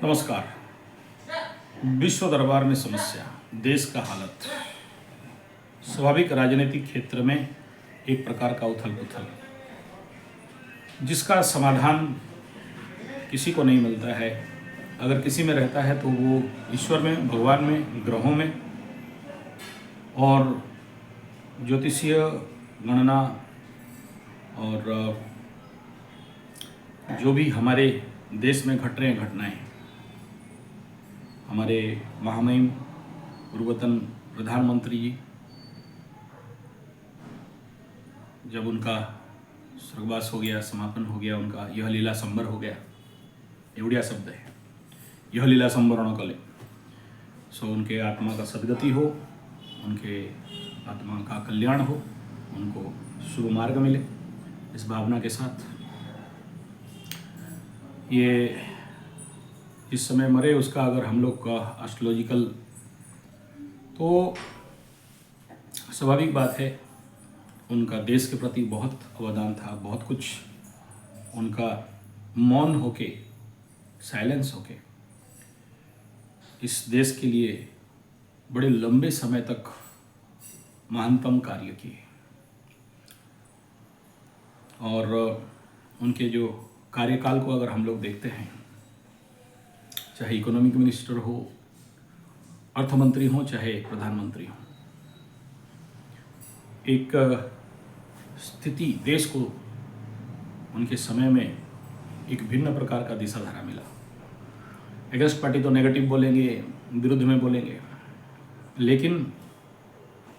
नमस्कार। विश्व दरबार में समस्या, देश का हालत, स्वाभाविक राजनीतिक क्षेत्र में एक प्रकार का उथल पुथल, जिसका समाधान किसी को नहीं मिलता है। अगर किसी में रहता है तो वो ईश्वर में, भगवान में, ग्रहों में और ज्योतिषीय गणना और जो भी हमारे देश में घट रहे हैं घटनाएं, हमारे महामहिम पूर्वतन प्रधानमंत्री जी जब उनका स्वर्गवास हो गया, समापन हो गया, उनका यह लीला संबर हो गया, एवढिया शब्द है, यह लीला संबरण कले। सो उनके आत्मा का सद्गति हो, उनके आत्मा का कल्याण हो, उनको शुभ मार्ग मिले, इस भावना के साथ ये इस समय मरे उसका अगर हम लोग का एस्ट्रोलॉजिकल, तो स्वाभाविक बात है उनका देश के प्रति बहुत अवदान था, बहुत कुछ उनका मौन होके, साइलेंस होके इस देश के लिए बड़े लंबे समय तक महानतम कार्य किए। और उनके जो कार्यकाल को अगर हम लोग देखते हैं, चाहे इकोनॉमिक मिनिस्टर हो, अर्थमंत्री हो, चाहे प्रधानमंत्री हो, एक स्थिति देश को उनके समय में एक भिन्न प्रकार का दिशा धारा मिला। अगेंस्ट पार्टी तो नेगेटिव बोलेंगे, विरुद्ध में बोलेंगे, लेकिन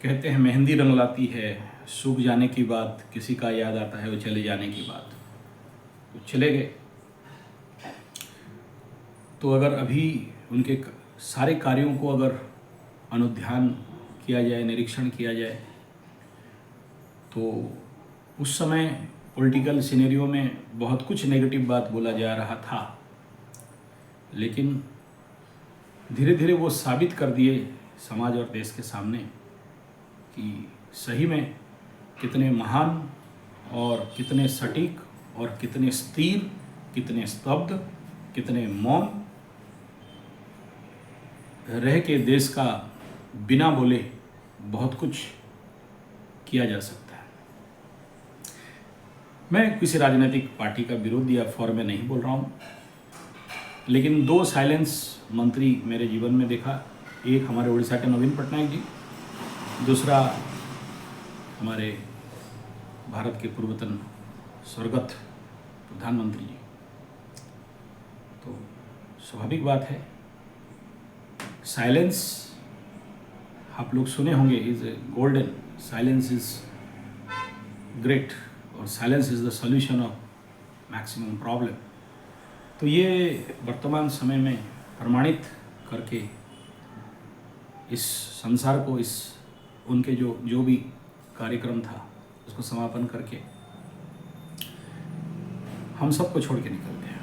कहते हैं मेहंदी रंग लाती है, सूख जाने की बात किसी का याद आता है, वो चले जाने की बात, वो चले गए। तो अगर अभी उनके सारे कार्यों को अगर अनुध्यान किया जाए, निरीक्षण किया जाए, तो उस समय पॉलिटिकल सिनेरियो में बहुत कुछ नेगेटिव बात बोला जा रहा था, लेकिन धीरे धीरे वो साबित कर दिए समाज और देश के सामने कि सही में कितने महान और कितने सटीक और कितने स्थिर, कितने स्तब्ध, कितने मौन रह के देश का बिना बोले बहुत कुछ किया जा सकता है। मैं किसी राजनीतिक पार्टी का विरोध या फॉर में नहीं बोल रहा हूँ, लेकिन दो साइलेंस मंत्री मेरे जीवन में देखा। एक हमारे उड़ीसा के नवीन पटनायक जी, दूसरा हमारे भारत के पूर्वतन स्वर्गत प्रधानमंत्री जी। तो स्वाभाविक बात है, साइलेंस आप लोग सुने होंगे, is golden, silence is great और silence is the solution of maximum problem. तो ये वर्तमान समय में प्रमाणित करके इस संसार को, इस उनके जो भी कार्यक्रम था उसको समापन करके हम सबको छोड़ के निकलते हैं।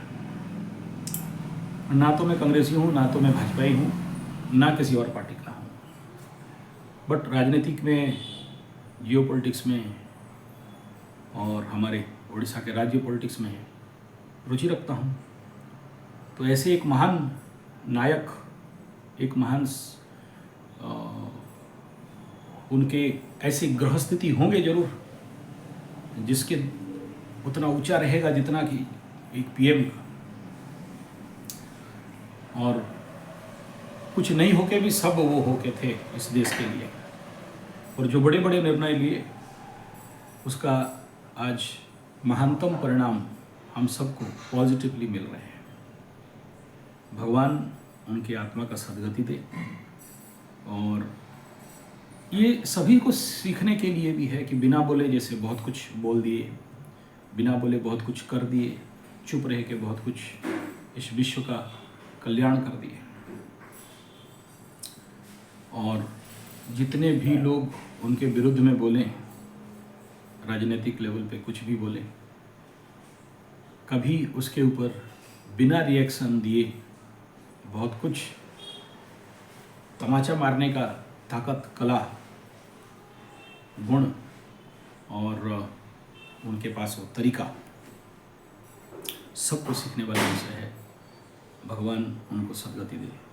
ना तो मैं कांग्रेसी हूँ, ना तो मैं भाजपाई हूँ, ना किसी और पार्टी का हूँ, बट राजनीतिक में, जियो पॉलिटिक्स में और हमारे उड़ीसा के राज्य पॉलिटिक्स में रुचि रखता हूँ। तो ऐसे एक महान नायक, एक महान उनके ऐसे ग्रह स्थिति होंगे जरूर, जिसके उतना ऊंचा रहेगा जितना कि एक पीएम का, और कुछ नहीं होके भी सब वो होके थे इस देश के लिए, और जो बड़े बड़े निर्णय लिए उसका आज महानतम परिणाम हम सबको पॉजिटिवली मिल रहे हैं। भगवान उनकी आत्मा का सद्गति दे। और ये सभी को सीखने के लिए भी है कि बिना बोले जैसे बहुत कुछ बोल दिए, बिना बोले बहुत कुछ कर दिए, चुप रह के बहुत कुछ इस विश्व का कल्याण कर दिए। और जितने भी लोग उनके विरुद्ध में बोले, राजनीतिक लेवल पे कुछ भी बोले, कभी उसके ऊपर बिना रिएक्शन दिए बहुत कुछ तमाचा मारने का ताकत, कला, गुण और उनके पास वो तरीका सबको सीखने वाला विषय है। भगवान उनको सदगति दे।